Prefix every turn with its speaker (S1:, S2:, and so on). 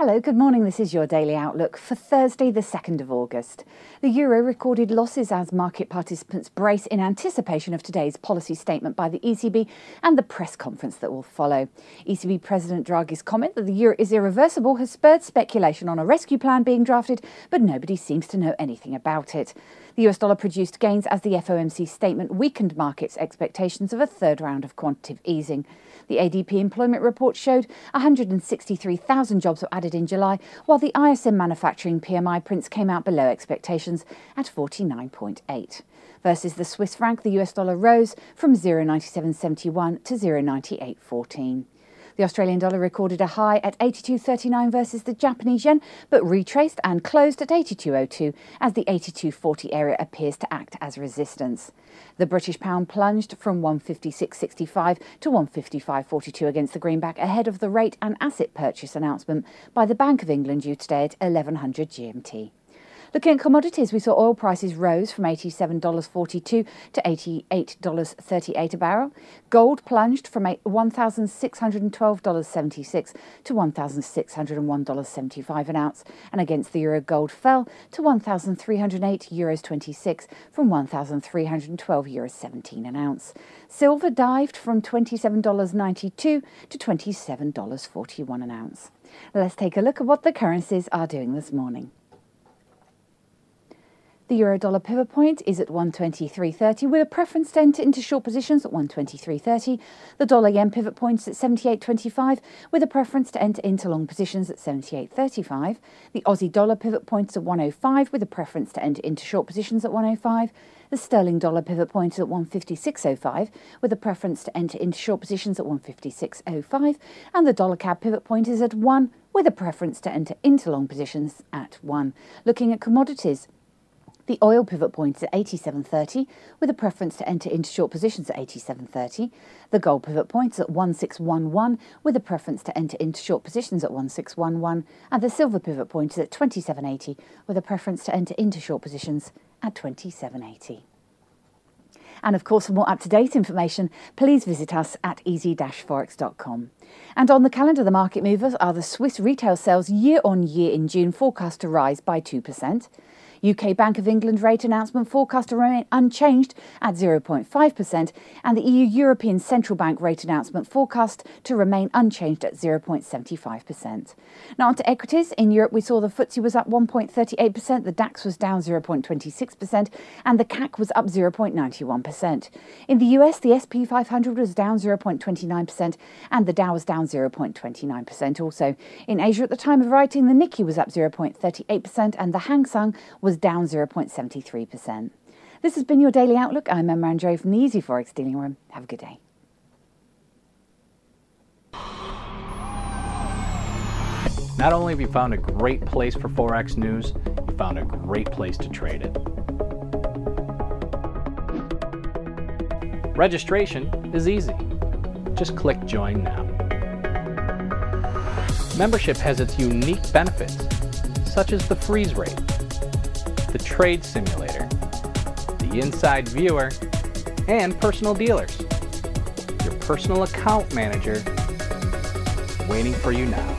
S1: Hello, good morning. This is your daily outlook for Thursday, the 2nd of August. The euro recorded losses as market participants brace in anticipation of today's policy statement by the ECB and the press conference that will follow. ECB President Draghi's comment that the euro is irreversible has spurred speculation on a rescue plan being drafted, but nobody seems to know anything about it. The US dollar produced gains as the FOMC statement weakened markets' expectations of a third round of quantitative easing. The ADP employment report showed 163,000 jobs were added in July, while the ISM manufacturing PMI prints came out below expectations at 49.8. Versus the Swiss franc, the US dollar rose from 0.9771 to 0.9814. The Australian dollar recorded a high at 82.39 versus the Japanese yen, but retraced and closed at 82.02 as the 82.40 area appears to act as resistance. The British pound plunged from 156.65 to 155.42 against the greenback ahead of the rate and asset purchase announcement by the Bank of England due today at 1100 GMT. Looking at commodities, we saw oil prices rose from $87.42 to $88.38 a barrel. Gold plunged from $1,612.76 to $1,601.75 an ounce, and against the euro, gold fell to €1,308.26 from €1,312.17 an ounce. Silver dived from $27.92 to $27.41 an ounce. Let's take a look at what the currencies are doing this morning. The euro-dollar pivot point is at 123.30 with a preference to enter into short positions at 123.30. The dollar-yen pivot point is at 78.25 with a preference to enter into long positions at 78.35. The Aussie-dollar pivot point is at 105 with a preference to enter into short positions at 105. The sterling-dollar pivot point is at 156.05 with a preference to enter into short positions at 156.05. And the dollar-CAD pivot point is at 1 with a preference to enter into long positions at 1. Looking at commodities, the oil pivot point is at 87.30 with a preference to enter into short positions at 87.30. The gold pivot point is at 1611 with a preference to enter into short positions at 1611. And the silver pivot point is at 27.80 with a preference to enter into short positions at 27.80. And of course, for more up-to-date information, please visit us at easy-forex.com. And on the calendar, the market movers are the Swiss retail sales year-on-year in June forecast to rise by 2%. UK Bank of England rate announcement forecast to remain unchanged at 0.5%, and the EU European Central Bank rate announcement forecast to remain unchanged at 0.75%. Now on to equities. In Europe, we saw the FTSE was up 1.38%, the DAX was down 0.26%, and the CAC was up 0.91%. In the US, the SP 500 was down 0.29%, and the Dow was down 0.29% also. In Asia at the time of writing, the Nikkei was up 0.38%, and the Hang Seng was down 0.73%. This has been your Daily Outlook. I'm Emma Andre from the Easy Forex Dealing Room. Have a good day.
S2: Not only have you found a great place for Forex news, you found a great place to trade it. Registration is easy. Just click Join Now. Membership has its unique benefits, such as the freeze rate, the trade simulator, the inside viewer, and personal dealers. Your personal account manager waiting for you now.